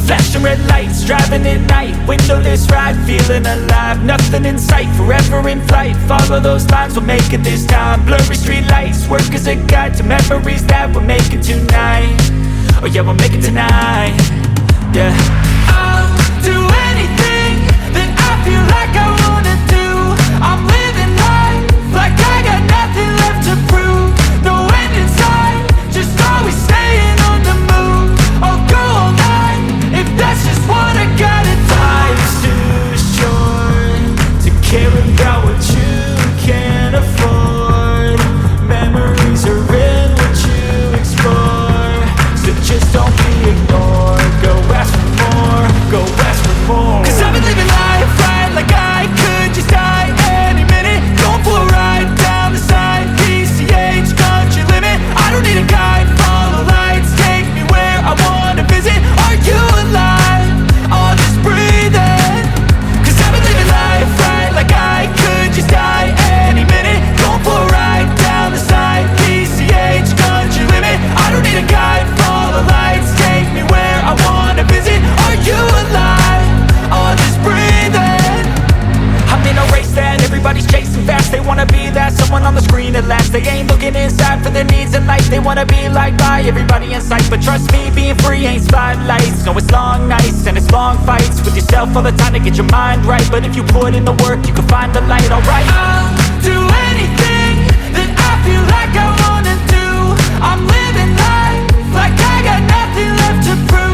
Flashing red lights, driving at night, windowless ride, feeling alive. Nothing in sight, forever in flight. Follow those lines, we'll make it this time. Blurry street lights, work as a guide to memories that we're making tonight. Oh yeah, we'll make it tonight. Yeah. I'll do anything that I feel like I wanna do. I'm living life like I got nothing left to prove. No end in sight, just always staying on the move. I'll go all night if that's just what I gotta do. Life's too short to care about what you can't afford. Memories are in what you explore, so just don't be ignored. Go ask for more, go ask for more. Cause I've been living life right like I could just die any minute. Going for a ride down the side, PCH country limit. I don't need a guide, follow lights, take me where I wanna visit. Are you alive? Or just breathing? Cause I've been living life right like I could just die any minute. Going for a ride down the side, PCH country limit. I don't need a guide, follow lights, take me where I wanna visit. Are you alive? Or just breathing? I'm in a race that everybody's chasing fast. They wanna be that someone on the screen at last. They ain't looking inside for their needs in life. They wanna be liked by everybody in sight. But trust me, being free ain't spotlights. No, it's long nights and it's long fights with yourself all the time to get your mind right. But if you put in the work, you can find the light, alright. I'll do anything that I feel like I wanna do. I'm living life like I got nothing left to prove.